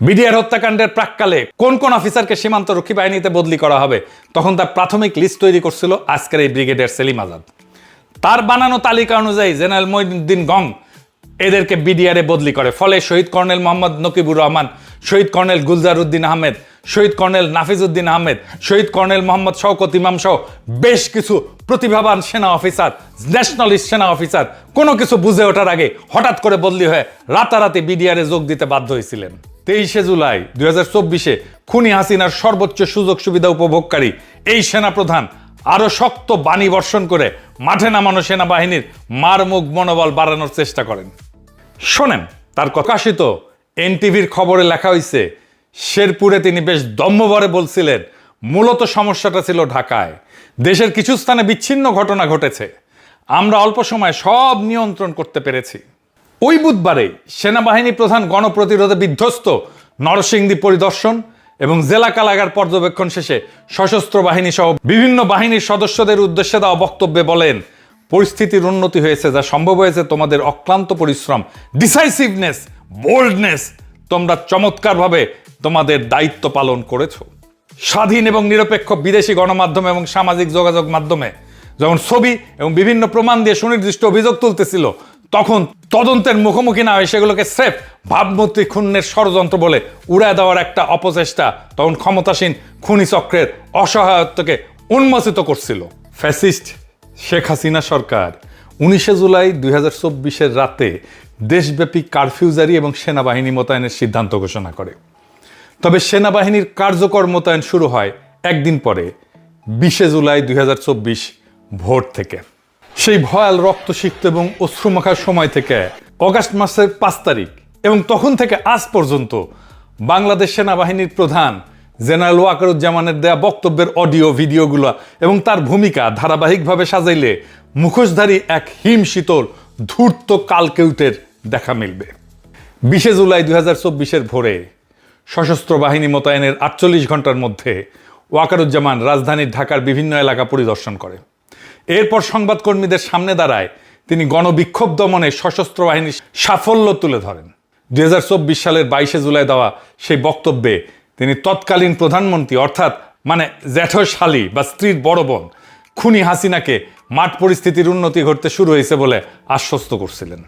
BDR হত্যাকাণ্ডের প্রাক্কালে কোন কোন অফিসারকে সীমান্ত রক্ষী বাহিনীতে বদলি করা হবে তখন তার প্রাথমিক লিস্ট তৈরি করছিল আজকের এই ব্রিগেডিয়ার সেলিম আজাদ। তার বানানো তালিকা অনুযায়ী জেনারেল মঈনুদ্দিন গং এদেরকে বিডিআরে বদলি করে। ফলে শহীদ কর্নেল মোহাম্মদ নকিবুর রহমান, শহীদ কর্নেল গুলজার উদ্দিন আহমেদ, শহীদ কর্নেল নাফিজ উদ্দিন আহমেদ, শহীদ কর্নেল মোহাম্মদ শওকত ইমাম সহ বেশ কিছু প্রতিভাবান সেনা অফিসার, ন্যাশনালিস্ট সেনা অফিসার কোনো কিছু বুঝে ওঠার আগে হঠাৎ করে বদলি হয়ে রাতারাতি বিডিআরে যোগ দিতে বাধ্য হয়েছিলেন। 23শে জুলাই 2024-এ খুনি হাসিনার সর্বোচ্চ সুযোগ সুবিধা উপভোগকারী এই সেনাপ্রধান আরো শক্ত বাণী বর্ষণ করে মাঠে নামানো সেনাবাহিনীর মারমুখ মনোবল বাড়ানোর চেষ্টা করেন। শোনেন তার প্রকাশিত এনটিভির খবরে লেখা হয়েছে, শেরপুরে তিনি বেশ দম্ভভরে বলছিলেন মূলত সমস্যাটা ছিল ঢাকায়, দেশের কিছু স্থানে বিচ্ছিন্ন ঘটনা ঘটেছে, আমরা অল্প সময়ে সব নিয়ন্ত্রণ করতে পেরেছি। ওই বুধবারে সেনাবাহিনী প্রধান গণপ্রতিরোধে বিধ্বস্ত নরসিংদী পরিদর্শন এবং জেলা কারাগার পর্যবেক্ষণ শেষে সশস্ত্র বাহিনী সহ বিভিন্ন বাহিনীর সদস্যদের উদ্দেশ্যে দেওয়া বক্তব্যে বলেন, পরিস্থিতির উন্নতি হয়েছে, যা সম্ভব হয়েছে তোমাদের অক্লান্ত পরিশ্রম, ডিসাইসিভনেস, বোল্ডনেস। তোমরা চমৎকারভাবে তোমাদের দায়িত্ব পালন করেছো। স্বাধীন এবং নিরপেক্ষ বিদেশি গণমাধ্যম এবং সামাজিক যোগাযোগ মাধ্যমে যখন ছবি এবং বিভিন্ন প্রমাণ দিয়ে সুনির্দিষ্ট অভিযোগ তুলতেছিল, তখন তদন্তের মুখোমুখি না হয়ে সেগুলোকে স্রেফ ভাবমূর্তি খুনের ষড়যন্ত্র বলে উড়ায় দেওয়ার একটা অপচেষ্টা তখন ক্ষমতাসীন খুনি চক্রের অসহায়ত্বকে উন্মোচিত করছিল। ফ্যাসিস্ট শেখ হাসিনা সরকার 19শে জুলাই 2024-এর রাতে দেশব্যাপী কারফিউ জারি এবং সেনাবাহিনী মোতায়েনের সিদ্ধান্ত ঘোষণা করে। তবে সেনাবাহিনীর কার্যকর মোতায়েন শুরু হয় একদিন পরে 20শে জুলাই 2024 ভোর থেকে। সেই ভয়াল রক্তসিক্ত এবং অশ্রুমাখার সময় থেকে অগাস্ট মাসের 5 তারিখ এবং তখন থেকে আজ পর্যন্ত বাংলাদেশ সেনাবাহিনীর প্রধান জেনারেল ওয়াকারুজ্জামানের দেয়া বক্তব্যের অডিও ভিডিওগুলো এবং তার ভূমিকা ধারাবাহিকভাবে সাজাইলে মুখোশধারী এক হিমশীতল ধূর্ত কালকেউটের দেখা মিলবে। 20শে জুলাই 2024-এর ভোরে সশস্ত্র বাহিনী মোতায়েনের 48 ঘন্টার মধ্যে ওয়াকারুজ্জামান রাজধানীর ঢাকার বিভিন্ন এলাকা পরিদর্শন করে। এরপর সংবাদকর্মীদের সামনে দাঁড়ায় তিনি গণবিক্ষোভ দমনে সশস্ত্র বাহিনীর সাফল্য তুলে ধরেন। 2024 সালের 22শে জুলাই দেওয়া সেই বক্তব্যে তিনি তৎকালীন প্রধানমন্ত্রী অর্থাৎ জ্যাঠশালী বা স্ত্রীর বড় বোন খুনি হাসিনাকে মাঠ পরিস্থিতির উন্নতি ঘটতে শুরু হয়েছে বলে আশ্বস্ত করছিলেন।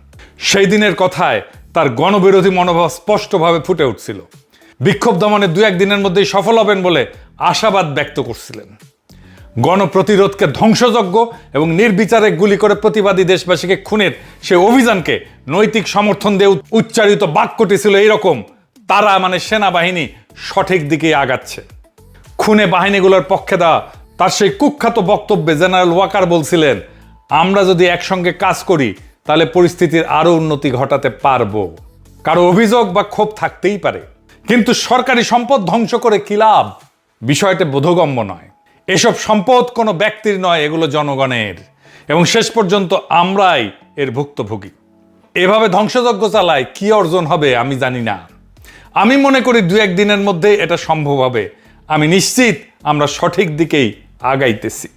সেই দিনের কথায় তার গণবিরোধী মনোভাব স্পষ্টভাবে ফুটে উঠছিল। বিক্ষোভ দমনে 2-1 দিনের মধ্যেই সফল হবেন বলে আশাবাদ ব্যক্ত করছিলেন। গণপ্রতিরোধকে ধ্বংসযজ্ঞ এবং নির্বিচারে গুলি করে প্রতিবাদী দেশবাসীকে খুনের সে অভিযানকে নৈতিক সমর্থন দিয়ে উচ্চারিত বাক্যটি ছিল এইরকম, তারা সেনাবাহিনী সঠিক দিকে আগাচ্ছে। খুনে বাহিনীগুলোর পক্ষে দেওয়া তার সেই কুখ্যাত বক্তব্যে জেনারেল ওয়াকার বলছিলেন, আমরা যদি একসঙ্গে কাজ করি তাহলে পরিস্থিতির আরো উন্নতি ঘটাতে পারবো। কারো অভিযোগ বা ক্ষোভ থাকতেই পারে, কিন্তু সরকারি সম্পদ ধ্বংস করে কি লাভ? বিষয়টা বোধগম্য নয়। এসব সম্পদ কোনো ব্যক্তির নয়, এগুলো জনগণের, এবং শেষ পর্যন্ত আমরাই এর ভুক্তভোগী। এভাবে ধ্বংসযজ্ঞ চালায় কি অর্জন হবে আমি জানি না। আমি মনে করি 2-1 দিনের মধ্যেই এটা সম্ভব হবে। আমি নিশ্চিত আমরা সঠিক দিকেই আগাইতেছি।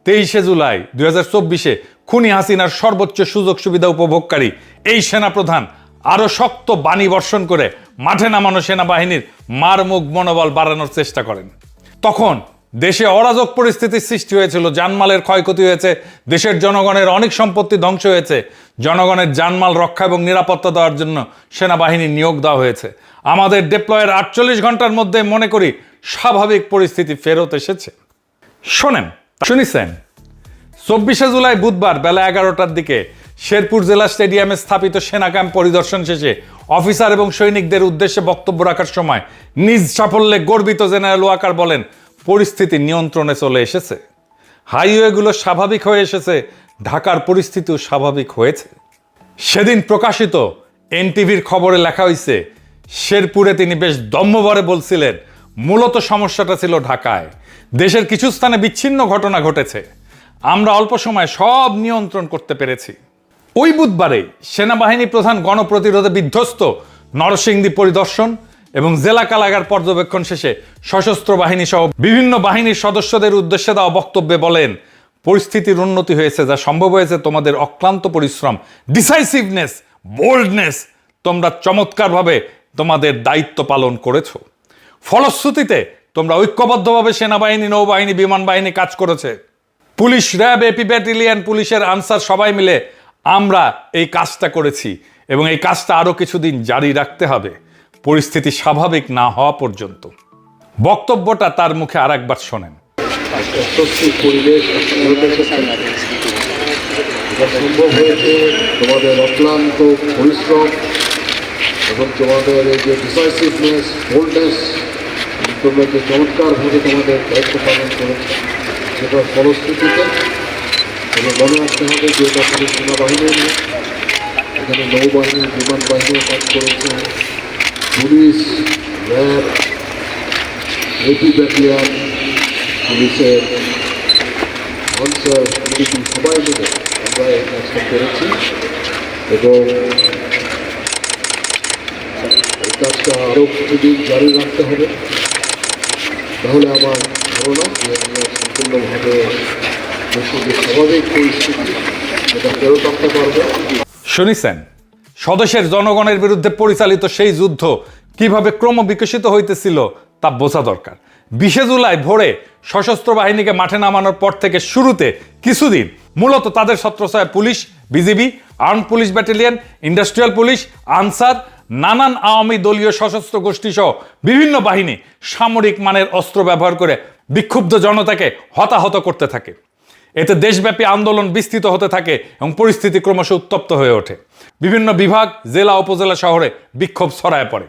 23শে জুলাই 2024-এ খুনি হাসিনার সর্বোচ্চ সুযোগ সুবিধা উপভোগকারী এই সেনাপ্রধান আরো শক্ত বাণী বর্ষণ করে মাঠে নামানো সেনাবাহিনীর মারমুখ মনোবল বাড়ানোর চেষ্টা করেন। তখন দেশে অরাজক পরিস্থিতির সৃষ্টি হয়েছিল, জানমালের ক্ষয়ক্ষতি হয়েছে, দেশের জনগণের অনেক সম্পত্তি ধ্বংস হয়েছে। জনগণের জানমাল রক্ষা এবং নিরাপত্তা দেওয়ার জন্য সেনাবাহিনীর নিয়োগ দেওয়া হয়েছে। আমাদের ডিপ্লয়ের 48 ঘন্টার মধ্যে মনে করি স্বাভাবিক পরিস্থিতি ফেরত এসেছে। শুনেছেন 24শে জুলাই বুধবার বেলা 11টার দিকে শেরপুর জেলা স্টেডিয়ামে স্থাপিত সেনা ক্যাম্প পরিদর্শন শেষে অফিসার এবং সৈনিকদের উদ্দেশ্যে বক্তব্য রাখার সময় নিজ সাফল্যে গর্বিত জেনারেল ওয়াকার বলেন, পরিস্থিতি নিয়ন্ত্রণে চলে এসেছে, হাইওয়েগুলো স্বাভাবিক হয়ে এসেছে, ঢাকার পরিস্থিতিও স্বাভাবিক হয়েছে। সেদিন প্রকাশিত এনটিভির খবরে লেখা হয়েছে, শেরপুরে তিনি বেশ দম্ভভরে বলছিলেন মূলত সমস্যাটা ছিল ঢাকায়, দেশের কিছু স্থানে বিচ্ছিন্ন ঘটনা ঘটেছে, আমরা অল্প সময়ে সব নিয়ন্ত্রণ করতে পেরেছি। ওই বুধবারে সেনাবাহিনী প্রধান গণপ্রতিরোধে বিধ্বস্ত নরসিংদী পরিদর্শন এবং জেলা কারাগার পর্যবেক্ষণ শেষে সশস্ত্র বাহিনী সহ বিভিন্ন বাহিনীর সদস্যদের উদ্দেশ্যে দেওয়া বক্তব্যে বলেন, পরিস্থিতির উন্নতি হয়েছে, যা সম্ভব হয়েছে তোমাদের অক্লান্ত পরিশ্রম, ডিসাইসিভনেস, বোল্ডনেস। তোমরা চমৎকারভাবে তোমাদের দায়িত্ব পালন করেছো। ফলশ্রুতিতে তোমরা ঐক্যবদ্ধভাবে সেনাবাহিনী, নৌবাহিনী, বিমান বাহিনী কাজ করেছে। পুলিশ, র্যাব, এপি ব্যাটালিয়ন, পুলিশের আনসার সবাই মিলে আমরা এই কাজটা করেছি এবং এই কাজটা আরও কিছুদিন জারি রাখতে হবে, পরিস্থিতি স্বাভাবিক না হওয়া পর্যন্ত। বক্তব্যটা তার মুখে আরেকবার শোনেন। সম্ভব হয়েছে তোমাদের অক্লান্ত পরিশ্রম এবং তোমাদের এই যে ডিসাইসিভনেস, বোল্ডনেস, তোমরা যে চমৎকারভাবে তোমাদের দায়িত্ব পালন করেছে, সেটার ফলশ্রুতিতে তবে মনে রাখতে হবে যে এটা শুধু সেনাবাহিনী নয়, এখানে নৌবাহিনী, বিমান বাহিনীও কাজ করেছে, পুলিশ, র্যাব, এপি ব্যাটালিয়ন, পুলিশের আনসার, সবাই মিলে আমরা এই কাজটা করেছি এবং এই কাজটা আরও কিছুদিন জারি রাখতে হবে। তাহলে আমার ধারণা যে আমরা সম্পূর্ণভাবে দেশের যে স্বাভাবিক পরিস্থিতি সেটা ফেরত আনতে পারবো। শুনেছেন, স্বদেশের জনগণের বিরুদ্ধে পরিচালিত সেই যুদ্ধ কিভাবে ক্রমবিকশিত হইতেছিল তা বোঝা দরকার। 20 জুলাই ভোরে সশস্ত্র বাহিনীকে মাঠে নামানোর পর থেকে শুরুতে কিছুদিন মূলত তাদের ছত্রছায়ায় police, BGB, arm police battalion, industrial police, Ansar, নানান আওয়ামী দলীয় সশস্ত্র গোষ্ঠী সহ বিভিন্ন বাহিনী সামরিক মানের অস্ত্র ব্যবহার করে বিক্ষুব্ধ জনতাকে হতাহত করতে থাকে। এতে দেশব্যাপী আন্দোলন বিস্তৃত হতে থাকে এবং পরিস্থিতি ক্রমশ উত্তপ্ত হয়ে ওঠে। বিভিন্ন বিভাগ, জেলা, উপজেলা শহরে বিক্ষোভ ছড়ায় পড়ে।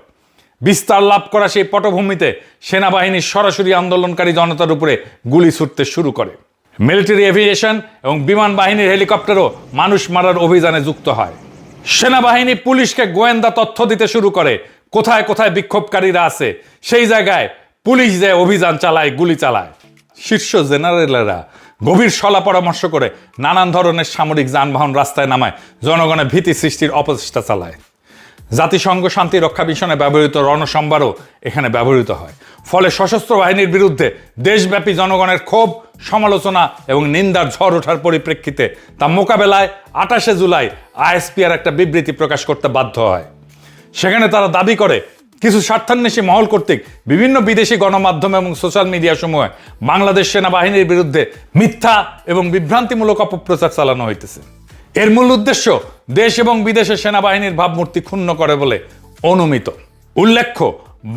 বিস্তার লাভ করা সেই পটভূমিতে সেনাবাহিনী সরাসরি আন্দোলনকারী জনতার উপরে গুলি ছুটতে শুরু করে। মিলিটারি এভিয়েশন এবং বিমান বাহিনীর হেলিকপ্টারও মানুষ মারার অভিযানে যুক্ত হয়। সেনাবাহিনী পুলিশকে গোয়েন্দা তথ্য দিতে শুরু করে কোথায় কোথায় বিক্ষোভকারীরা আছে, সেই জায়গায় পুলিশ যে অভিযান চালায়, গুলি চালায়। শীর্ষ জেনারেলরা গভীর সলা পরামর্শ করে নানান ধরনের সামরিক যানবাহন রাস্তায় নামায় জনগণের ভীতি সৃষ্টির অপচেষ্টা চালায়। জাতিসংঘ শান্তি রক্ষা মিশনে ব্যবহৃত রণসম্ভারও এখানে ব্যবহৃত হয়। ফলে সশস্ত্র বাহিনীর বিরুদ্ধে দেশব্যাপী জনগণের ক্ষোভ, সমালোচনা এবং নিন্দার ঝড় ওঠার পরিপ্রেক্ষিতে তা মোকাবেলায় 28 জুলাই আইএসপিআর একটা বিবৃতি প্রকাশ করতে বাধ্য হয়। সেখানে তারা দাবি করে কিছু স্বার্থান্বেষী মহল কর্তৃক বিভিন্ন বিদেশি গণমাধ্যম এবং সোশ্যাল মিডিয়া সমূহে বাংলাদেশ সেনাবাহিনীর বিরুদ্ধে মিথ্যা এবং বিভ্রান্তিমূলক অপপ্রচার চালানো হইতেছে। এর মূল উদ্দেশ্য দেশ এবং বিদেশে সেনাবাহিনীর ভাবমূর্তি ক্ষুণ্ণ করে বলে অনুমিত। উল্লেখ্য,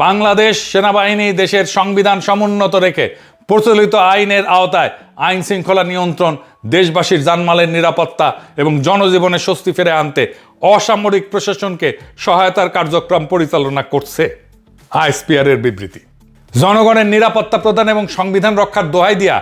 বাংলাদেশ সেনাবাহিনী দেশের সংবিধান সমুন্নত রেখে প্রচলিত আইনের আওতায় আইন শৃঙ্খলা নিয়ন্ত্রণ, দেশবাসীর জানমালের নিরাপত্তা এবং জনজীবনে স্বস্তি ফিরে আনতে অসামরিক প্রশাসনকে সহায়তার কার্যক্রম পরিচালনা করছে। আইএসপিআর এর বিবৃতি জনগণের নিরাপত্তা প্রদান এবং সংবিধান রক্ষার দোহাই দিয়া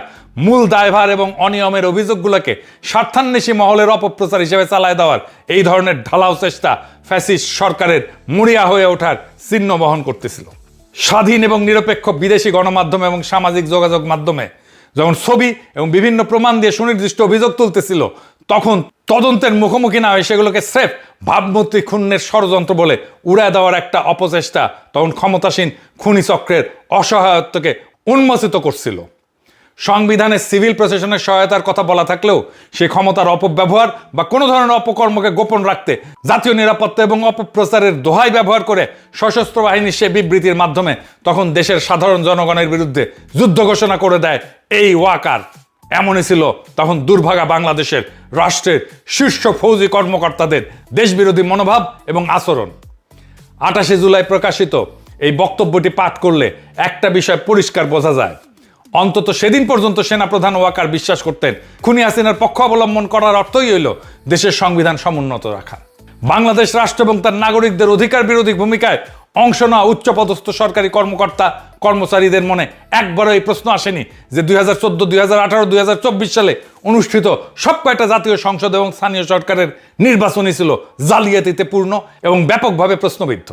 মূল দায়ভার এবং অনিয়মের অভিযোগগুলোকে স্বার্থান্বেষী মহলের অপপ্রচার হিসেবে চালায় দেওয়ার এই ধরনের ঢালাও চেষ্টা ফ্যাসিস্ট সরকারের মরিয়া হয়ে ওঠার চিহ্ন বহন করতেছিল। স্বাধীন এবং নিরপেক্ষ বিদেশি গণমাধ্যম এবং সামাজিক যোগাযোগ মাধ্যমে যখন ছবি এবং বিভিন্ন প্রমাণ দিয়ে সুনির্দিষ্ট অভিযোগ তুলতেছিল, তখন তদন্তের মুখোমুখি না হয়ে সেগুলোকে স্রেফ ভাবমূর্তি ক্ষুণ্ণের ষড়যন্ত্র বলে উড়ায় দেওয়ার একটা অপচেষ্টা তখন ক্ষমতাসীন খুনি চক্রের অসহায়ত্বকে উন্মোচিত করছিল। সংবিধানে সিভিল প্রশাসনের সহায়তার কথা বলা থাকলেও সেই ক্ষমতার অপব্যবহার বা কোনো ধরনের অপকর্মকে গোপন রাখতে জাতীয় নিরাপত্তা এবং অপপ্রচারের দোহাই ব্যবহার করে সশস্ত্র বাহিনীর সে বিবৃতির মাধ্যমে তখন দেশের সাধারণ জনগণের বিরুদ্ধে যুদ্ধ ঘোষণা করে দেয় এই ওয়াকার। এমনই ছিল তখন দুর্ভাগা বাংলাদেশের রাষ্ট্রের শীর্ষ ফৌজি কর্মকর্তাদের দেশবিরোধী মনোভাব এবং আচরণ। 28 জুলাই প্রকাশিত এই বক্তব্যটি পাঠ করলে একটা বিষয় পরিষ্কার বোঝা যায়। অন্তত সেদিন পর্যন্ত সেনাপ্রধান ওয়াকার বিশ্বাস করতেন খুনি হাসিনার পক্ষ অবলম্বন করার অর্থই হইল দেশের সংবিধান সমুন্নত রাখা। বাংলাদেশ রাষ্ট্র এবং তার নাগরিকদের অধিকার বিরোধী ভূমিকায় অংশ নেওয়া উচ্চপদস্থ সরকারি কর্মকর্তা কর্মচারীদের মনে একবারও এই প্রশ্ন আসেনি যে 2014, 2018, 2024 সালে অনুষ্ঠিত সব কয়টা জাতীয় সংসদ এবং স্থানীয় সরকারের নির্বাচনই ছিল জালিয়াতিতে পূর্ণ এবং ব্যাপকভাবে প্রশ্নবিদ্ধ।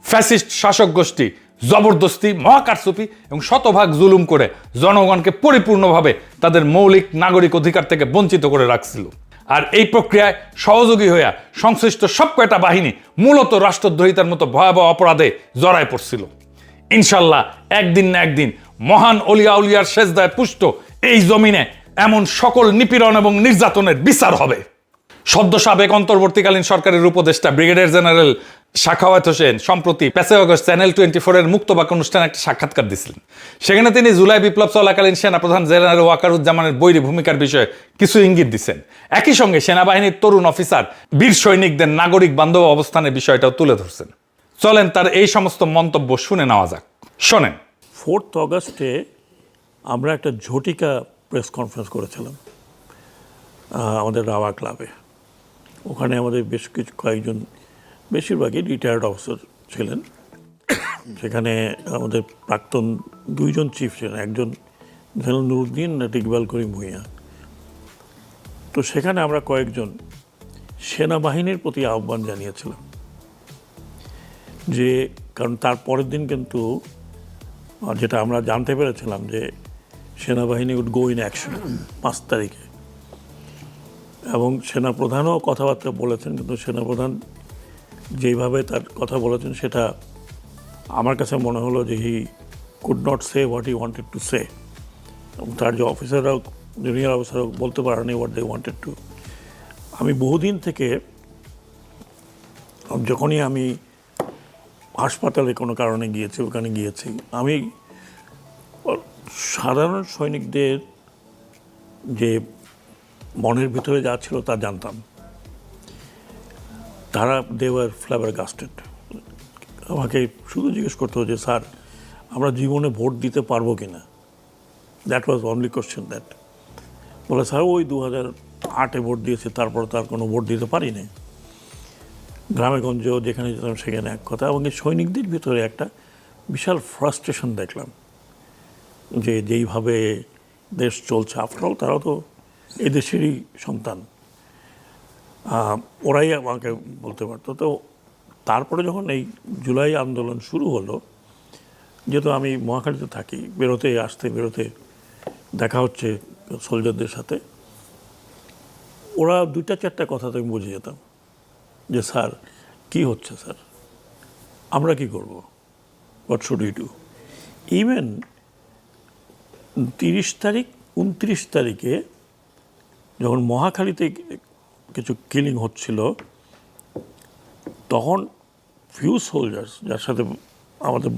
ফ্যাসিস্ট শাসক গোষ্ঠী জবরদস্তি, মহাকারচুপি এবং শতভাগ জুলুম করে জনগণকে পরিপূর্ণভাবে তাদের মৌলিক নাগরিক অধিকার থেকে বঞ্চিত করে রাখছিল। আর এই প্রক্রিয়ায় সহযোগী হইয়া সংশ্লিষ্ট সব কয়টা বাহিনী মূলত রাষ্ট্রদ্রোহিতার মতো ভয়াবহ অপরাধে জড়ায় পড়ছিল। ইনশাল্লাহ একদিন না একদিন মহান অলিয়া উলিয়ার সেজদায় পুষ্ট এই জমিনে এমন সকল নিপীড়ন এবং নির্যাতনের বিচার হবে। সদ্য সাবেক অন্তর্বর্তীকালীন সরকারের উপদেষ্টা ব্রিগেডিয়ার জেনারেল সাখাওয়াত হোসেন সম্প্রতি 5 আগস্ট চ্যানেল 24 এর মুক্ত বাক অনুষ্ঠানে একটা সাক্ষাৎকার দিয়েছিলেন। সেখানে তিনি জুলাই বিপ্লব চলাকালীন সেনাপ্রধান জেনারেল ওয়াকারুজ্জামানের বৈরী ভূমিকার বিষয়ে কিছু ইঙ্গিত দিচ্ছেন। একই সঙ্গে সেনাবাহিনীর তরুণ অফিসার বীর সৈনিকদের নাগরিক বান্ধব অবস্থানের বিষয়টাও তুলে ধরছেন। চলেন তার এই সমস্ত মন্তব্য শুনে নেওয়া যাক। শোনেন। 4 অগস্টে আমরা একটা ঝটিকা প্রেস কনফারেন্স করেছিলাম আমাদের রাওয়া ক্লাবে। ওখানে আমাদের বেশ কয়েকজন, বেশিরভাগই রিটায়ার্ড অফিসার ছিলেন। সেখানে আমাদের প্রাক্তন 2জন চিফ ছিলেন, একজন জেনারেল নুরুদ্দিন, ইকবাল করিম ভূঁইয়া। তো সেখানে আমরা কয়েকজন সেনাবাহিনীর প্রতি আহ্বান জানিয়েছিলাম যে, কারণ তার পরের দিন কিন্তু যেটা আমরা জানতে পেরেছিলাম যে সেনাবাহিনী উড গো ইন অ্যাকশন 5 তারিখে, এবং সেনাপ্রধানও কথাবার্তা বলেছেন, কিন্তু সেনাপ্রধান যেইভাবে তার কথা বলেছেন সেটা আমার কাছে মনে হলো যে he could not say what he wanted to say, এবং তার যে অফিসাররাও, জুনিয়র অফিসাররাও বলতে পারেনি হোয়াট দে ওয়ান্টেড টু। আমি বহুদিন থেকে, যখনই আমি হাসপাতালে কোনো কারণে গিয়েছি, ওখানে গিয়েছি, আমি সাধারণ সৈনিকদের যে মনের ভিতরে যা ছিল তা জানতাম। তারা দেওয়ার ফ্ল্যাবারগাস্টেড। আমাকে শুধু জিজ্ঞেস করতে হচ্ছে, স্যার আমরা জীবনে ভোট দিতে পারবো কি না? That was only question that. বলে, স্যার ওই 2008-এ ভোট দিয়েছে, তারপর তার কোনো ভোট দিতে পারিনি। গ্রামে গঞ্জেও যেখানে যেতাম সেখানে এক কথা। এবং এই সৈনিকদের ভিতরে একটা বিশাল ফ্রাস্ট্রেশন দেখলাম যে যেইভাবে দেশ চলছে, আফটারঅল তারাও তো এই দেশেরই সন্তান, ওরাই আমাকে বলতে পারতো। তো তারপরে যখন এই জুলাই আন্দোলন শুরু হলো, যেহেতু আমি মহাখালীতে থাকি, বেরোতে আসতে বেরোতে দেখা হচ্ছে সোলজারদের সাথে, ওরা 2-4টা কথা তো আমি বুঝে যেতাম যে স্যার কী হচ্ছে, স্যার আমরা কি করব, what should we do. Even 30 তারিখ 29 তারিখে যখন মহাখালীতে কিছু কিলিং হচ্ছিল, তখন ফিউ সোলজার্স, যার সাথে আমাদের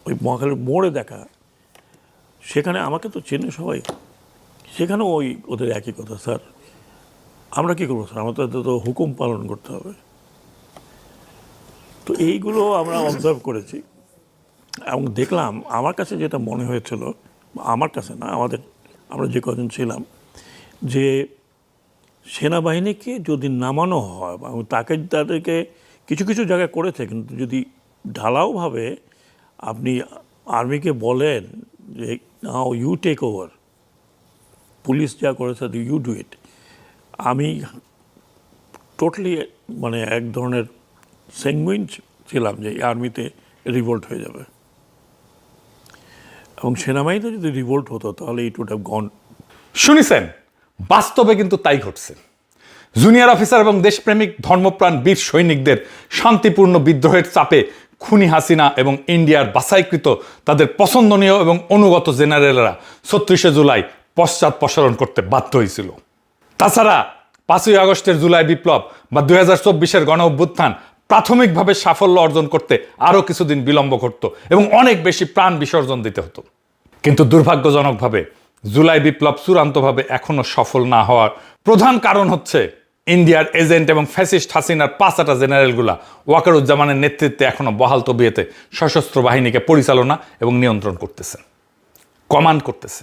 ওই মহাখালীর মোড়ে দেখা, সেখানে আমাকে তো চেনে সবাই, সেখানেও ওই ওদের একই কথা, স্যার আমরা কী করবো, স্যার আমাদের তো হুকুম পালন করতে হবে। তো এইগুলো আমরা অবজার্ভ করেছি এবং দেখলাম। আমার কাছে যেটা মনে হয়েছিল, আমার কাছে না, আমরা যে কজন ছিলাম, যে সেনাবাহিনীকে যদি নামানো হয়, এবং তাদেরকে কিছু কিছু জায়গায় করেছে, কিন্তু যদি ঢালাওভাবে আপনি আর্মিকে বলেন যে now you take over, police যা করেছে ইউ ডু ইট, আমি টোটালি মানে এক ধরনের স্যাঙ্গুইন ছিলাম যে আর্মিতে রিভোল্ট হয়ে যাবে, এবং সেনাবাহিনীতে যদি রিভোল্ট হতো তাহলে ইট উড হ্যাভ গন। শুনেছেন, বাস্তবে কিন্তু তাই ঘটছে। জুনিয়র অফিসার এবং দেশপ্রেমিক ধর্মপ্রাণ বীর সৈনিকদের শান্তিপূর্ণ বিদ্রোহের চাপে খুনি হাসিনা এবং ইন্ডিয়ার বাছাইকৃত তাদের পছন্দনীয় এবং অনুগত জেনারেলরা 36শে জুলাই পশ্চাৎপসরণ করতে বাধ্য হয়েছিল। তাছাড়া 5ই আগস্টের জুলাই বিপ্লব বা 2024-এর গণ অভ্যুত্থান প্রাথমিকভাবে সাফল্য অর্জন করতে আরও কিছুদিন বিলম্ব ঘটত এবং অনেক বেশি প্রাণ বিসর্জন দিতে হতো। কিন্তু দুর্ভাগ্যজনকভাবে জুলাই বিপ্লব চূড়ান্তভাবে এখনও সফল না হওয়ার প্রধান কারণ হচ্ছে ইন্ডিয়ার এজেন্ট এবং ফ্যাসিস্ট হাসিনার 5টা জেনারেলগুলা ওয়াকারুজ্জামানের নেতৃত্বে এখনও বহাল তবিয়েতে সশস্ত্র বাহিনীকে পরিচালনা এবং নিয়ন্ত্রণ করতেছে, কমান্ড করতেছে।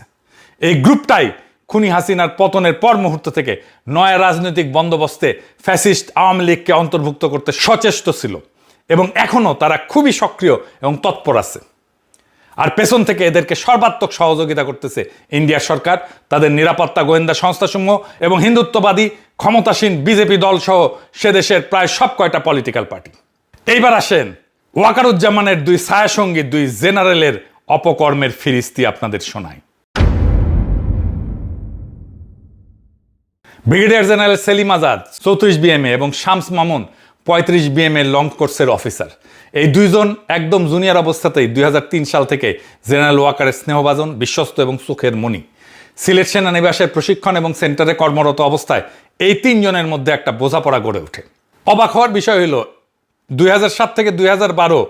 এই গ্রুপটাই খুনি হাসিনার পতনের পর মুহূর্ত থেকে নয়া রাজনৈতিক বন্দোবস্তে ফ্যাসিস্ট আওয়ামী লীগকে অন্তর্ভুক্ত করতে সচেষ্ট ছিল এবং এখনও তারা খুবই সক্রিয় এবং তৎপর আছে। আর পেছন থেকে এদেরকে সর্বাত্মক সহযোগিতা করতেছে ইন্ডিয়ার সরকার, তাদের নিরাপত্তা গোয়েন্দা সংস্থাসমূহ এবং হিন্দুত্ববাদী ক্ষমতাসীন বিজেপি দল সহ সে দেশের প্রায় সব কয়টা পলিটিক্যাল পার্টি। এইবার আসেন ওয়াকারুজ্জামানের 2 ছায়াসঙ্গী 2 জেনারেলের অপকর্মের ফিরিস্তি আপনাদের শোনাই। Brigadier general Selim Azad 34 BMA এবং শামস মামুন 35 বিএমএ লং কোর্সের অফিসার। এই 2 জন একদম জুনিয়র অবস্থাতেই 2003 সাল থেকে জেনারেল ওয়াকারের স্নেহভাজন, বিশ্বস্ত এবং সুখের মণি। সিলেট সেনানিবাসের প্রশিক্ষণ এবং সেন্টারে কর্মরত অবস্থায় এই 3 জনের মধ্যে একটা বোঝাপড়া গড়ে ওঠে। অবাক হওয়ার বিষয় হলো 2007 থেকে 2012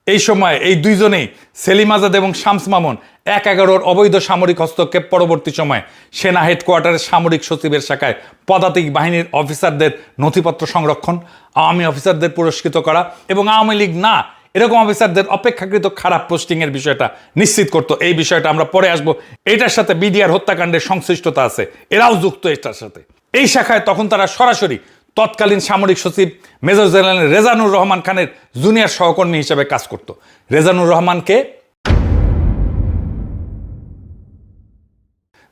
এই সময় এই দুইজনেই সেলিম আজাদ এবং শামস মামুন 1/11 অবৈধ সামরিক হস্তক্ষেপ পরবর্তী সময় সেনা হেডকোয়ার্টারের সামরিক সচিবের শাখায় পদাতিক বাহিনীর অফিসারদের নথিপত্র সংরক্ষণ, আওয়ামী অফিসারদের পুরস্কৃত করা এবং আওয়ামী লীগ না এরকম অফিসারদের অপেক্ষাকৃত খারাপ পোস্টিং এর বিষয়টা নিশ্চিত করতো। এই বিষয়টা আমরা পরে আসবো। এটার সাথে বিডিআর হত্যাকাণ্ডের সংশ্লিষ্টতা আছে, এরাও যুক্ত এটার সাথে। এই শাখায় তখন তারা সরাসরি তৎকালীন সামরিক সচিব মেজর জেনারেল রেজানুর রহমান খানের জুনিয়র সহকর্মী হিসেবে কাজ করত। রেজানুর রহমানকে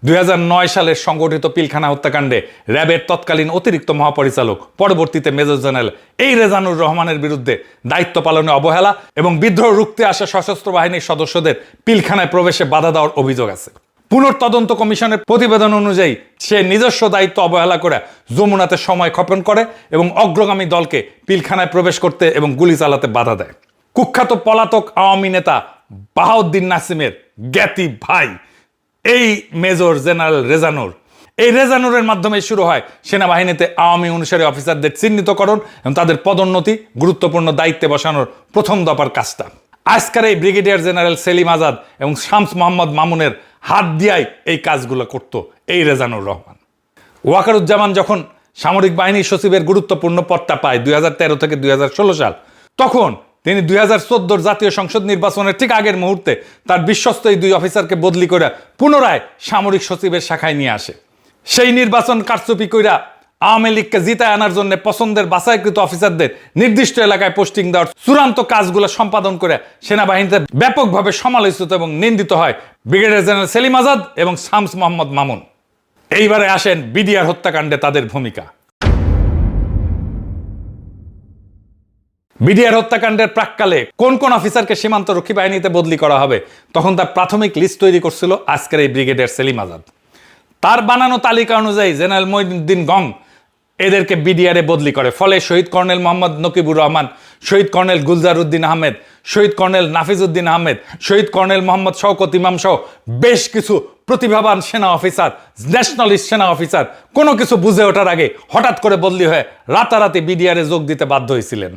2009 সালের সংগঠিত পিলখানা হত্যাকাণ্ডে র্যাবের তৎকালীন অতিরিক্ত মহাপরিচালক, পরবর্তীতে মেজর জেনারেল এই রেজানুর রহমানের বিরুদ্ধে দায়িত্ব পালনে অবহেলা এবং বিদ্রোহ রুখতে আসা সশস্ত্র বাহিনীর সদস্যদের পিলখানায় প্রবেশে বাধা দেওয়ার অভিযোগ আছে। পুনর্তদন্ত কমিশনের প্রতিবেদন অনুযায়ী সে নিজস্ব দায়িত্ব অবহেলা করে যমুনাতে সময় ক্ষেপণ করে এবং অগ্রগামী দলকে পিলখানায় প্রবেশ করতে এবং গুলি চালাতে বাধা দেয়। কুখ্যাত পলাতক আওয়ামী নেতা বাহাউদ্দিন নাসিমের জ্ঞাতি ভাই এই মেজর জেনারেল রেজানুর, এই রেজানুরের মাধ্যমে শুরু হয় সেনাবাহিনীতে আওয়ামী অনুসারী অফিসারদের চিহ্নিতকরণ এবং তাদের পদোন্নতি, গুরুত্বপূর্ণ দায়িত্বে বসানোর প্রথম দফার কাজটা। আজকের এই ব্রিগেডিয়ার জেনারেল সেলিম আজাদ এবং শামস মোহাম্মদ মামুনের হাত দিয়াই এই কাজগুলো করত এই রেজানুর রহমান। ওয়াকারুজ্জামান যখন সামরিক বাহিনীর সচিবের গুরুত্বপূর্ণ পদটা পায় 2013 থেকে 2016 সাল, তখন তিনি 2014 জাতীয় সংসদ নির্বাচনের ঠিক আগের মুহূর্তে তার বিশ্বস্ত এই দুই অফিসারকে বদলি করে পুনরায় সামরিক সচিবের শাখায় নিয়ে আসে। সেই নির্বাচন কারচুপি কইরা আওয়ামী লীগকে জিতায় আনার জন্য পছন্দের বাছাইকৃত অফিসারদের নির্দিষ্ট এলাকায় পোস্টিং দেওয়ার চূড়ান্ত কাজগুলো সম্পাদন করে সেনাবাহিনীতে ব্যাপকভাবে সমালোচিত এবং নিন্দিত হয় ব্রিগেডিয়ার জেনারেল সেলিম আজাদ এবং শামস মোহাম্মদ মামুন। এইবারে আসেন বিডিআর হত্যাকাণ্ডে তাদের ভূমিকা। বিডিআর হত্যাকাণ্ডের প্রাক্কালে কোন কোন অফিসারকে সীমান্তরক্ষী বাহিনীতে বদলি করা হবে তখন তার প্রাথমিক লিস্ট তৈরি করছিল আজকের এই ব্রিগেডিয়ার সেলিম আজাদ। তার বানানো তালিকা অনুযায়ী জেনারেল মঈনুদ্দিন গং এদেরকে বিডিআরে বদলি করে। ফলে শহীদ কর্নেল মোহাম্মদ নকিবুর রহমান, শহীদ কর্নেল গুলজার উদ্দিন আহমেদ, শহীদ কর্নেল নাফিজ উদ্দিন আহমেদ, শহীদ কর্নেল মোহাম্মদ শওকত ইমাম সহ বেশ কিছু প্রতিভাবান সেনা অফিসার, ন্যাশনালিস্ট সেনা অফিসার কোনো কিছু বুঝে ওঠার আগে হঠাৎ করে বদলি হয়ে রাতারাতি বিডিআরে যোগ দিতে বাধ্য হয়েছিলেন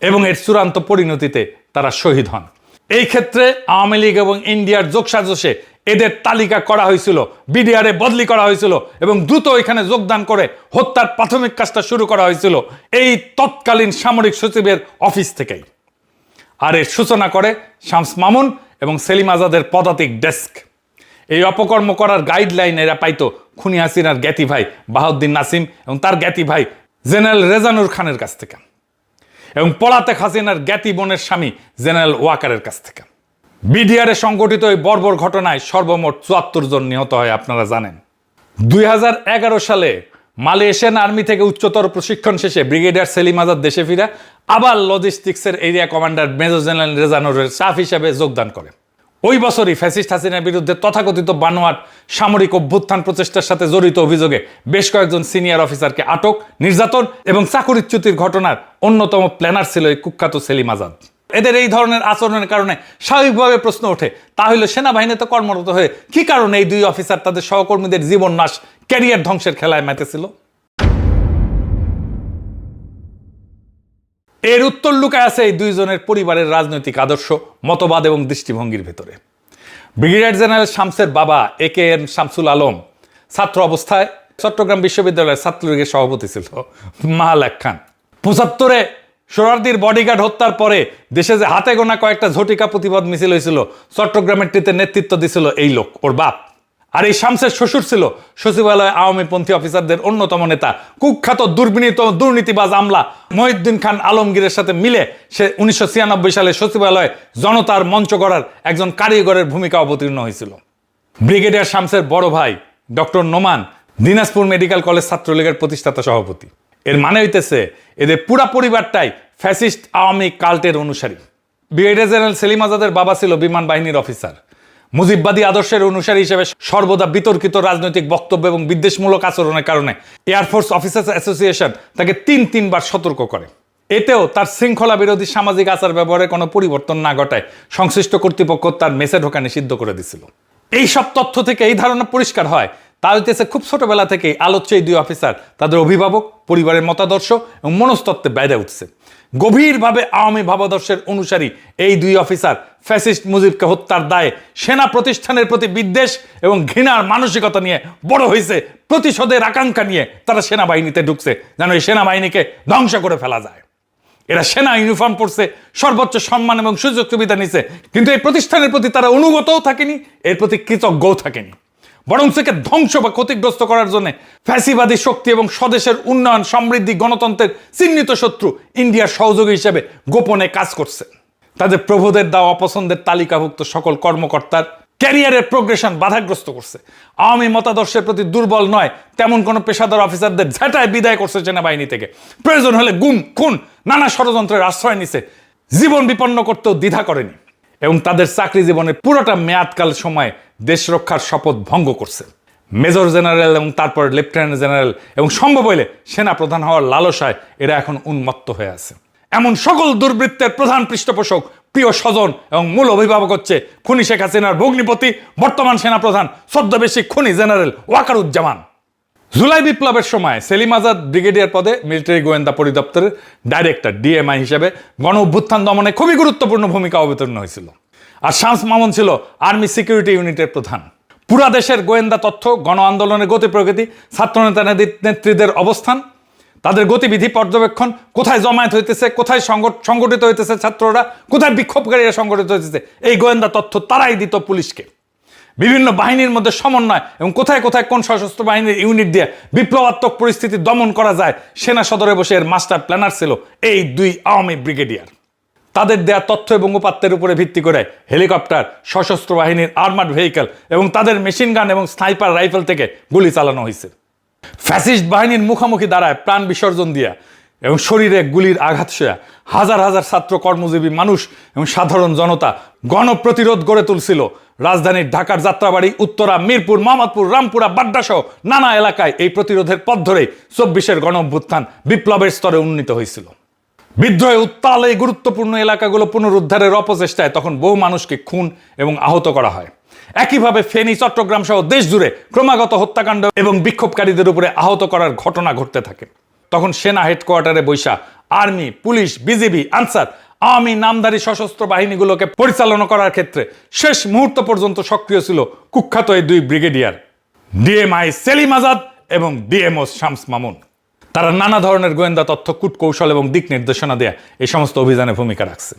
এবং এর চূড়ান্ত পরিণতিতে তারা শহীদ হন। এই ক্ষেত্রে আওয়ামী লীগ এবং ইন্ডিয়ার যোগসাজশে এদের তালিকা করা হয়েছিল, বিডিআরে বদলি করা হয়েছিল এবং দ্রুত এখানে যোগদান করে হত্যার প্রাথমিক কাজটা শুরু করা হয়েছিল এই তৎকালীন সামরিক সচিবের অফিস থেকেই। আর এর সূচনা করে শামস মামুন এবং সেলিম আজাদের পদাতিক ডেস্ক। এই অপকর্ম করার গাইডলাইন এরা পাইতো খুনি হাসিনার জ্ঞাতি ভাই বাহাউদ্দিন নাসিম এবং তার জ্ঞাতি ভাই জেনারেল রেজানুর খানের কাছ থেকে এবং পলাতক হাসিনার জ্ঞাতি বোনের স্বামী জেনারেল ওয়াকারের কাছ থেকে। বিডিআরে সংঘটিত এই বর্বর ঘটনায় সর্বমোট 74 জন নিহত হয় আপনারা জানেন। 2011 সালে মালয়েশিয়ান আর্মি থেকে উচ্চতর প্রশিক্ষণ শেষে ব্রিগেডিয়ার সেলিম আজাদ দেশে ফিরে আবার লজিস্টিক্সের এরিয়া কমান্ডার মেজর জেনারেল রেজানুরের স্টাফ হিসেবে যোগদান করে। ওই বছরই ফ্যাসিস্ট হাসিনার বিরুদ্ধে তথাকথিত বানোয়াট সামরিক অভ্যুত্থান প্রচেষ্টার সাথে জড়িত অভিযোগে বেশ কয়েকজন সিনিয়র অফিসারকে আটক, নির্যাতন এবং চাকরিচ্যুতির ঘটনার অন্যতম প্ল্যানার ছিল এই কুখ্যাত সেলিম আজাদ। এদের এই ধরনের আচরণের কারণে স্বাভাবিকভাবে প্রশ্ন ওঠে, তাহলে সেনাবাহিনীতে কর্মরত হয়ে কি কারণে এই দুই অফিসার তাদের সহকর্মীদের জীবন নাশ, ক্যারিয়ার ধ্বংসের খেলায় মেতেছিল? এর উত্তর লুকায় আছে এই দুইজনের পরিবারের রাজনৈতিক আদর্শ, মতবাদ এবং দৃষ্টিভঙ্গির ভেতরে। ব্রিগেডিয়ার জেনারেল শামসের বাবা AKM শামসুল আলম ছাত্র অবস্থায় চট্টগ্রাম বিশ্ববিদ্যালয়ের ছাত্রলীগের সভাপতি ছিল। মাহালেক খান 75-এ সোহরাওয়ার্দীর বডিগার্ড হত্যার পরে দেশে যে হাতে গোনা কয়েকটা ঝটিকা প্রতিবাদ মিছিল হয়েছিল, চট্টগ্রামের টিতে নেতৃত্ব দিছিল এই লোক, ওর বাপ। আর এই শামসের শ্বশুর ছিল সচিবালয়ে আওয়ামীপন্থী অফিসারদের অন্যতম নেতা, কুখ্যাত দুর্নীতিবাজ আমলা মহিউদ্দিন খান আলমগীরের সাথে মিলে সে 1996 সালে সচিবালয়ে জনতার মঞ্চ গড়ার একজন কারিগরের ভূমিকা অবতীর্ণ হয়েছিল। ব্রিগেডিয়ার শামসের বড় ভাই doctor Noman Dinajpur medical college ছাত্রলীগের প্রতিষ্ঠাতা সভাপতি। এর মানে হইতেছে এদের পুরা পরিবারটাই ফ্যাসিস্ট আওয়ামী কাল্টের অনুসারী। ব্রিগেডিয়ার জেনারেল সেলিম আজাদের বাবা ছিল বিমান বাহিনীর অফিসার। মুজিববাদী আদর্শের অনুসারী হিসেবে সর্বদা বিতর্কিত রাজনৈতিক বক্তব্য এবং বিদ্বেষমূলক আচরণের কারণে এয়ারফোর্স অফিসার্স অ্যাসোসিয়েশন তাকে 3বার সতর্ক করে। এতেও তার শৃঙ্খলা বিরোধী সামাজিক আচার ব্যবহারে কোনো পরিবর্তন না ঘটায় সংশ্লিষ্ট কর্তৃপক্ষ তার মেসে ঢোকা নিষিদ্ধ করে দিছিল। এই সব তথ্য থেকে এই ধারণা পরিষ্কার হয় তা হইতেছে খুব ছোটবেলা থেকেই আলোচ্য এই দুই অফিসার তাদের অভিভাবক, পরিবারের মতাদর্শ এবং মনস্তত্ত্বে বেড়ে উঠছে। গভীরভাবে আওয়ামী ভাবাদর্শের অনুসারী এই দুই অফিসার ফ্যাসিস্ট মুজিবকে হত্যার দায়ে সেনা প্রতিষ্ঠানের প্রতি বিদ্বেষ এবং ঘৃণার মানসিকতা নিয়ে বড় হয়েছে। প্রতিশোধের আকাঙ্ক্ষা নিয়ে তারা সেনাবাহিনীতে ঢুকছে যেন এই সেনাবাহিনীকে ধ্বংস করে ফেলা যায়। এরা সেনা ইউনিফর্ম পরছে, সর্বোচ্চ সম্মান এবং সুযোগ সুবিধা নিছে, কিন্তু এই প্রতিষ্ঠানের প্রতি তারা অনুগতও থাকেনি, এর প্রতি কৃতজ্ঞও থাকেনি। বরং একে ধ্বংস বা ক্ষতিগ্রস্ত করার জন্য ফ্যাসিবাদী শক্তি এবং স্বদেশের উন্নয়ন, সমৃদ্ধি, গণতন্ত্রের চিহ্নিত শত্রু ইন্ডিয়ার সহযোগী হিসেবে গোপনে কাজ করছে। তাদের প্রভুদের দেওয়া অপছন্দের তালিকাভুক্ত সকল কর্মকর্তার ক্যারিয়ারের প্রোগ্রেশন বাধাগ্রস্ত করছে। আওয়ামী মতাদর্শের প্রতি দুর্বল নয় তেমন কোনো পেশাদার অফিসারদের ঝাঁটায় বিদায় করছে সেনাবাহিনী থেকে। প্রয়োজন হলে গুম, খুন, নানা ষড়যন্ত্রের আশ্রয় নিছে, জীবন বিপন্ন করতেও দ্বিধা করেনি এবং তাদের চাকরি জীবনের পুরোটা মেয়াদকাল সময়ে দেশ রক্ষার শপথ ভঙ্গ করছে। মেজর জেনারেল এবং তারপর লেফটেন্যান্ট জেনারেল এবং সম্ভব হইলে সেনা প্রধান হওয়ার লালসায় এরা এখন উন্মত্ত হয়ে আছে। এমন সকল দুর্বৃত্তের প্রধান পৃষ্ঠপোষক, প্রিয় স্বজন এবং মূল অভিভাবক হচ্ছে খুনি শেখ হাসিনার ভগ্নিপতি, বর্তমান সেনাপ্রধান ছদ্মবেশী খুনি জেনারেল ওয়াকারুজ্জামান। জুলাই বিপ্লবের সময় সেলিম আজাদ ব্রিগেডিয়ার পদে মিলিটারি গোয়েন্দা পরিদপ্তরের ডাইরেক্টর ডিএমআই হিসেবে গণ অভ্যুত্থান দমনে খুবই গুরুত্বপূর্ণ ভূমিকা অবতীর্ণ হয়েছিল। আর শামস মামুন ছিল আর্মি সিকিউরিটি ইউনিটের প্রধান। পুরা দেশের গোয়েন্দা তথ্য, গণ আন্দোলনের গতি প্রগতি, ছাত্রনেতা নেত্রীদের অবস্থান, তাদের গতিবিধি পর্যবেক্ষণ, কোথায় জমায়েত হইতেছে, কোথায় সংগঠিত হইতেছে ছাত্ররা, কোথায় বিক্ষোভকারীরা সংগঠিত হইতেছে, এই গোয়েন্দা তথ্য তারাই দিত পুলিশকে। বিভিন্ন বাহিনীর মধ্যে সমন্বয় এবং কোথায় কোথায় কোন সশস্ত্র বাহিনীর ইউনিট দিয়ে বিপ্লবাত্মক পরিস্থিতি দমন করা যায়, সেনা সদরে বসে এর মাস্টার প্ল্যানার ছিল এই দুই আওয়ামী ব্রিগেডিয়ার। তাদের দেয়া তথ্য এবং উপাত্তের উপরে ভিত্তি করে হেলিকপ্টার, সশস্ত্র বাহিনীর আর্মার্ড ভেহিকেল এবং তাদের মেশিন গান এবং স্নাইপার রাইফেল থেকে গুলি চালানো হয়েছে। ফ্যাসিস্ট বাহিনীর মুখোমুখি দাঁড়ায় প্রাণ বিসর্জন দিয়া এবং শরীরে গুলির আঘাত সয়া হাজার হাজার ছাত্র, কর্মজীবী মানুষ এবং সাধারণ জনতা গণপ্রতিরোধ গড়ে তুলছিল। রাজধানীর ঢাকার যাত্রাবাড়ি, উত্তরা, মিরপুর, মোহাম্মদপুর, রামপুরা, বাড্ডা সহ নানা এলাকায় এই প্রতিরোধের পথ ধরেই 24-এর গণ অভ্যুত্থান বিপ্লবের স্তরে উন্নীত হয়েছিল। বিদ্রোহে উত্তাল এই গুরুত্বপূর্ণ এলাকাগুলো পুনরুদ্ধারের অপচেষ্টায় তখন বহু মানুষকে খুন এবং আহত করা হয়। একইভাবে ফেনী, চট্টগ্রাম সহ দেশ জুড়ে ক্রমাগত হত্যাকাণ্ড এবং বিক্ষোভকারীদের উপরে আহত করার ঘটনা ঘটতে থাকে। তখন সেনা হেডকোয়ার্টারে বৈশা army, police, BGB, answer, Awami নামধারী সশস্ত্র বাহিনীগুলোকে পরিচালনা করার ক্ষেত্রে শেষ মুহূর্ত পর্যন্ত সক্রিয় ছিল কুখ্যাত এই দুই ব্রিগেডিয়ার ডিএমআই সেলিম আজাদ এবং ডিএমও শামস মামুন। তারা নানা ধরনের গোয়েন্দা তথ্য, কূটকৌশল এবং দিক নির্দেশনা দেয়া এই সমস্ত অভিযানে ভূমিকা রাখছে।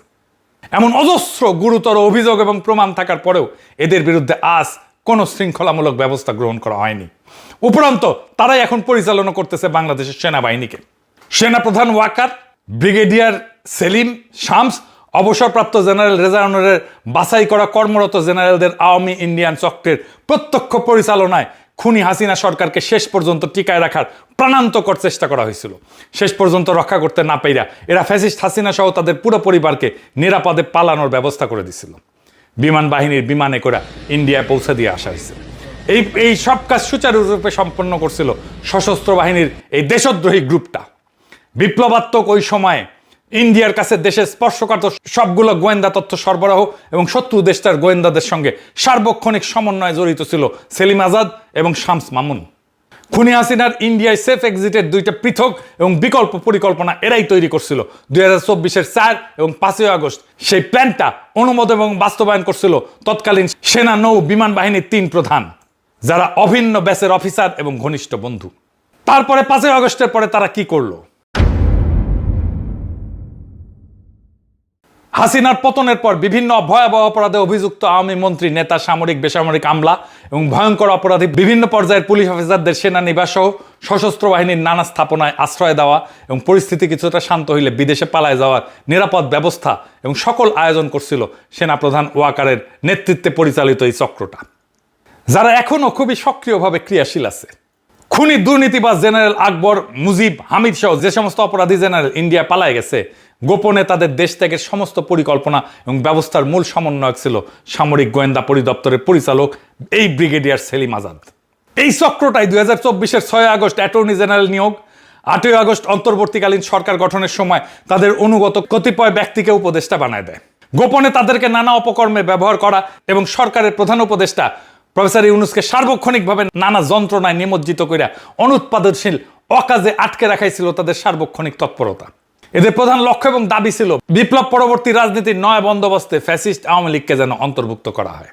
এমন অজস্র গুরুতর অভিযোগ এবং প্রমাণ থাকার পরেও এদের বিরুদ্ধে আজ কোনো শৃঙ্খলামূলক ব্যবস্থা গ্রহণ করা হয়নি। উপরন্তু তারাই এখন পরিচালনা করতেছে বাংলাদেশের সেনাবাহিনীকে। সেনাপ্রধান ওয়াকার, ব্রিগেডিয়ার সেলিম, শামস, অবসরপ্রাপ্ত জেনারেল রেজা আনোয়ারের বাছাই করা কর্মরত জেনারেলদের আওয়ামী ইন্ডিয়ান চক্রের প্রত্যক্ষ পরিচালনায় খুনি হাসিনা সরকারকে শেষ পর্যন্ত টিকায় রাখার প্রাণান্তকর চেষ্টা করা হয়েছিল। শেষ পর্যন্ত রক্ষা করতে না পেরা এরা ফ্যাসিস্ট হাসিনা সহ তাদের পুরো পরিবারকে নিরাপদে পালানোর ব্যবস্থা করে দিছিল। বিমান বাহিনীর বিমানে করে ইন্ডিয়ায় পৌঁছে দিয়ে আসা হয়েছে। এই সব কাজ সুচারুরূপে সম্পন্ন করছিল সশস্ত্র বাহিনীর এই দেশদ্রোহী গ্রুপটা। বিপ্লবাত্মক ওই সময়ে ইন্ডিয়ার কাছে দেশের স্পর্শকাতর সবগুলো গোয়েন্দা তথ্য সরবরাহ এবং শত্রু দেশটার গোয়েন্দাদের সঙ্গে সার্বক্ষণিক সমন্বয়ে জড়িত ছিল সেলিম আজাদ এবং শামস মামুন। খুনি হাসিনার ইন্ডিয়ায় সেফ এক্সিটের দুইটা পৃথক এবং বিকল্প পরিকল্পনা এরাই তৈরি করছিল। 2024-এর 4 এবং 5 আগস্ট সেই প্ল্যানটা অনুমোদন এবং বাস্তবায়ন করছিল তৎকালীন সেনা নৌ বিমান বাহিনীর 3 প্রধান, যারা অভিন্ন ব্যাচের অফিসার এবং ঘনিষ্ঠ বন্ধু। তারপরে 5 আগস্টের পরে তারা কি করলো? হাসিনার পতনের পর বিভিন্ন ভয়াবহ অপরাধে অভিযুক্ত আওয়ামী মন্ত্রী, নেতা, সামরিক, বেসামরিক আমলা এবং ভয়ঙ্কর অপরাধী বিভিন্ন পর্যায়ের পুলিশ অফিসারদের সেনানিবাস সহ সশস্ত্র বাহিনীর নানা স্থাপনায় আশ্রয় দেওয়া এবং পরিস্থিতি কিছুটা শান্ত হইলে বিদেশে পালায় যাওয়ার নিরাপদ ব্যবস্থা এবং সকল আয়োজন করছিল সেনাপ্রধান ওয়াকারের নেতৃত্বে পরিচালিত এই চক্রটা, যারা এখনও খুবই সক্রিয়ভাবে ক্রিয়াশীল আছে। খুনি দুর্নীতিবাজ জেনারেল আকবর, মুজিব, হামিদ সহ যে সমস্ত অপরাধী জেনারেল ইন্ডিয়া পালায় গেছে, গোপনে তাদের দেশ ত্যাগের সমস্ত পরিকল্পনা এবং ব্যবস্থার মূল সমন্বয়ক ছিল সামরিক গোয়েন্দা পরিদপ্তরের পরিচালক এই ব্রিগেডিয়ার সেলিম আজাদ। এই চক্রটাই 2024-এর 6 আগস্ট অ্যাটর্নি জেনারেল নিয়োগ, 8 আগস্ট অন্তর্বর্তীকালীন সরকার গঠনের সময় তাদের অনুগত কতিপয় ব্যক্তিকে উপদেষ্টা বানায় দেয়। গোপনে তাদেরকে নানা অপকর্মে ব্যবহার করা এবং সরকারের প্রধান উপদেষ্টা প্রফেসর ইউনূসকে সার্বক্ষণিকভাবে নানা যন্ত্রণায় নিমজ্জিত কইরা অনুৎপাদনশীল অকাজে আটকে রাখাইছিল তাদের সার্বক্ষণিক তৎপরতা। এদের প্রধান লক্ষ্য এবং দাবি ছিল বিপ্লব পরবর্তী রাজনীতির নয়া বন্দোবস্তে ফ্যাসিস্ট আওয়ামী লীগকে যেন অন্তর্ভুক্ত করা হয়,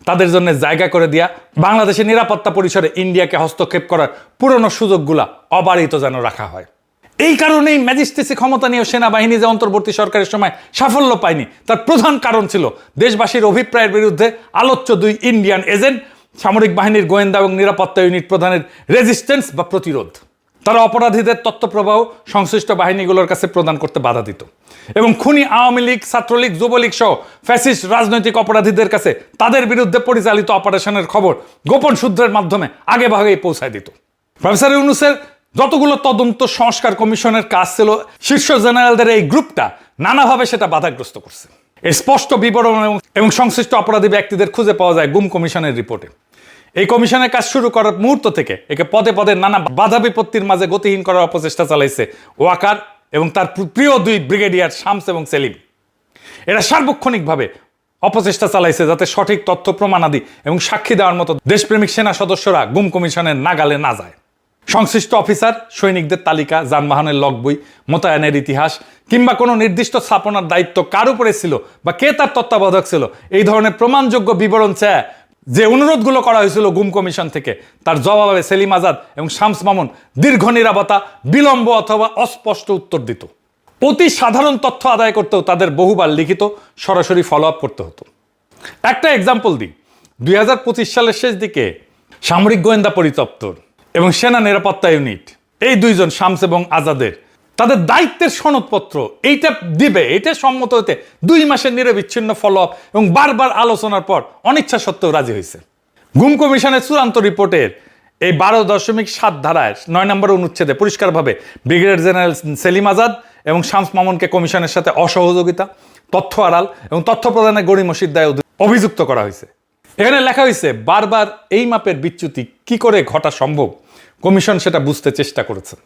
তাদের জন্য জায়গা করে দিয়া বাংলাদেশের নিরাপত্তা পরিসরে ইন্ডিয়াকে হস্তক্ষেপ করার পুরনো সুযোগগুলা অবারিত যেন রাখা হয়। এই কারণেই ম্যাজিস্ট্রেসি ক্ষমতা নিয়ে সেনাবাহিনী যে অন্তর্বর্তী সরকারের সময় সাফল্য পায়নি তার প্রধান কারণ ছিল দেশবাসীর অভিপ্রায়ের বিরুদ্ধে আলোচ্য 2 ইন্ডিয়ান এজেন্ট সামরিক বাহিনীর গোয়েন্দা এবং নিরাপত্তা ইউনিট প্রধানের রেজিস্ট্যান্স বা প্রতিরোধ। তারা অপরাধীদের তথ্য প্রবাহ সংশ্লিষ্ট বাহিনীগুলোর কাছে প্রদান করতে বাধা দিত এবং খুনি আওয়ামী লীগ, ছাত্রলীগ, যুবলীগ সহ ফ্যাসিস্ট রাজনৈতিক অপরাধীদের কাছে তাদের বিরুদ্ধে পরিচালিত অপারেশনের খবর গোপন সূত্রের মাধ্যমে আগে ভাগেই পৌঁছায় দিত। প্রফেসর ইউনূসের যতগুলো তদন্ত সংস্কার কমিশনের কাজ ছিল, শীর্ষ জেনারেলদের এই গ্রুপটা নানাভাবে সেটা বাধাগ্রস্ত করছে। এর স্পষ্ট বিবরণ এবং সংশ্লিষ্ট অপরাধী ব্যক্তিদের খুঁজে পাওয়া যায় গুম কমিশনের রিপোর্টে। এই কমিশনের কাজ শুরু করার মুহূর্ত থেকে একে পদে পদে নানা বাধা বিপত্তির মাঝে গতিহীন করার অপচেষ্টা চালাইছে ওয়াকার এবং তার প্রিয় 2 ব্রিগেডিয়ার শামস এবং সেলিম। এরা সার্বক্ষণিকভাবে অপচেষ্টা চালাইছে যাতে সঠিক তথ্য প্রমাণাদি এবং সাক্ষী দেওয়ার মতো দেশপ্রেমিক সেনা সদস্যরা গুম কমিশনের নাগালে না যায়। সংশ্লিষ্ট অফিসার, সৈনিকদের তালিকা, যানবাহনের লগ বই, মোতায়েনের ইতিহাস কিংবা কোনো নির্দিষ্ট স্থাপনার দায়িত্ব কার উপরে ছিল বা কে তার তত্ত্বাবধায়ক ছিল, এই ধরনের প্রমাণযোগ্য বিবরণ চায় যে অনুরোধগুলো করা হয়েছিল গুম কমিশন থেকে, তার জবাবে সেলিম আজাদ এবং শামস মামুন দীর্ঘ নীরবতা, বিলম্ব অথবা অস্পষ্ট উত্তর দিত। অতি সাধারণ তথ্য আদায় করতেও তাদের বহুবার লিখিত সরাসরি ফলো আপ করতে হতো। একটা এক্সাম্পল দিই, 2025 সালের শেষ দিকে সামরিক গোয়েন্দা পরিদপ্তর এবং সেনা নিরাপত্তা ইউনিট, এই 2 জন শামস এবং আজাদের তাদের দায়িত্বের সনদপত্র এইটা দিবে, এটা সম্মত হতে 2 মাসের নিরবিচ্ছিন্ন ফলো আপ এবং বারবার আলোচনার পর অনিচ্ছা সত্ত্বেও রাজি হয়েছে। গুম কমিশনের চূড়ান্ত রিপোর্টের এই 12.7 ধারায় 9 নম্বর অনুচ্ছেদে পরিষ্কারভাবে ব্রিগেডিয়ার জেনারেল সেলিম আজাদ এবং শামস মামুনকে কমিশনের সাথে অসহযোগিতা, তথ্য আড়াল এবং তথ্য প্রদানের গড়িমসির দায়ে অভিযুক্ত করা হয়েছে। এখানে লেখা হয়েছে বারবার এই মাপের বিচ্যুতি কি করে ঘটা সম্ভব, কমিশন সেটা বুঝতে চেষ্টা করেছে।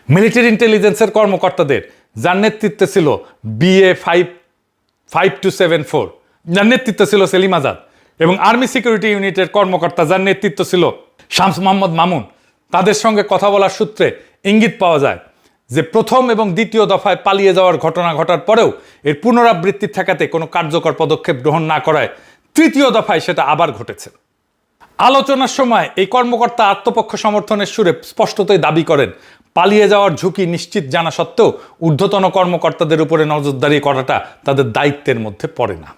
মিলিটারি ইন্টেলিজেন্সের কর্মকর্তাদের যার নেতৃত্বে ছিল BA 5274, যার নেতৃত্ব ছিল সেলিম আজাদ, এবং আর্মি সিকিউরিটি ইউনিটের কর্মকর্তা যার নেতৃত্ব ছিল শামস মোহাম্মদ মামুন, তাদের সঙ্গে কথা বলার সূত্রে ইঙ্গিত পাওয়া যায় যে প্রথম এবং দ্বিতীয় দফায় পালিয়ে যাওয়ার ঘটনা ঘটার পরেও এর পুনরাবৃত্তি ঠেকাতে কোনো কার্যকর পদক্ষেপ গ্রহণ না করায় তৃতীয় দফায় সেটা আবার ঘটেছে। আলোচনার সময় এই কর্মকর্তা আত্মপক্ষ সমর্থনের সুরে স্পষ্টতই দাবি করেন পালিয়ে যাওয়ার ঝুঁকি নিশ্চিত জানা সত্ত্বেও ঊর্ধ্বতন কর্মকর্তাদের উপরে নজরদারি করাটা তাদের দায়িত্বের মধ্যে পড়ে না।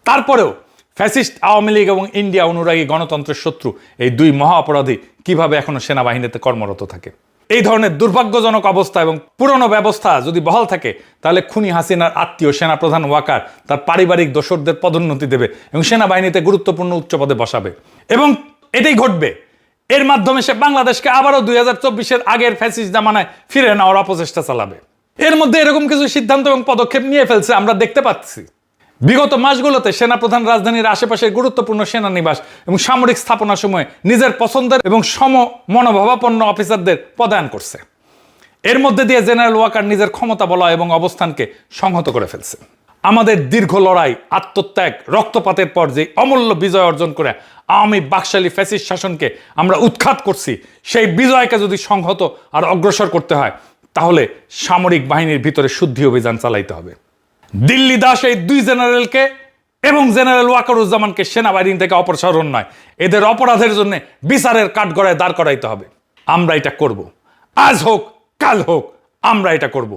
তারপরেও ফ্যাসিস্ট আওয়ামী লীগ এবং ইন্ডিয়া অনুরাগী গণতন্ত্রের শত্রু এই 2 মহা অপরাধী কিভাবে এখনো সেনাবাহিনীতে কর্মরত থাকে। এই ধরনের দুর্ভাগ্যজনক অবস্থা এবং পুরনো ব্যবস্থা যদি বহাল থাকে তাহলে খুনি হাসিনার আত্মীয় সেনাপ্রধান ওয়াকার তার পারিবারিক দোসরদের পদোন্নতি দেবে এবং সেনাবাহিনীতে গুরুত্বপূর্ণ উচ্চ পদে বসাবে এবং এটাই ঘটবে। এর মাধ্যমে সে বাংলাদেশকে আবারও 2024-এর আগের ফ্যাসিস্ট জামানায় ফিরে নেওয়ার অপচেষ্টা চালাবে। এর মধ্যে এরকম কিছু সিদ্ধান্ত এবং পদক্ষেপ নিয়ে ফেলছে আমরা দেখতে পাচ্ছি। বিগত মাসগুলোতে সেনাপ্রধান রাজধানীর আশেপাশের গুরুত্বপূর্ণ সেনানিবাস এবং সামরিক স্থাপনাসমূহে নিজের পছন্দের এবং সম মনোভাবাপন্ন অফিসারদের পদায়ন করছে। এর মধ্যে দিয়ে জেনারেল ওয়াকার নিজের ক্ষমতা বলয় এবং অবস্থানকে সংহত করে ফেলছে। আমাদের দীর্ঘ লড়াই, আত্মত্যাগ, রক্তপাতের পর যে অমূল্য বিজয় অর্জন করে আওয়ামী বাকশালী ফ্যাসিস্ট শাসনকে আমরা উৎখাত করছি, সেই বিজয়কে যদি সংহত আর অগ্রসর করতে হয় তাহলে সামরিক বাহিনীর ভিতরে শুদ্ধি অভিযান চালাইতে হবে। দিল্লি দাস এই 2 জেনারেলকে এবং জেনারেল ওয়াকারুজ্জামানকে সেনাবাহিনী থেকে অপসারণ নয়, এদের অপরাধের জন্য বিচারের কাঠগড়ায় দাঁড় করাইতে হবে। আমরা এটা করব, আজ হোক কাল হোক আমরা এটা করব।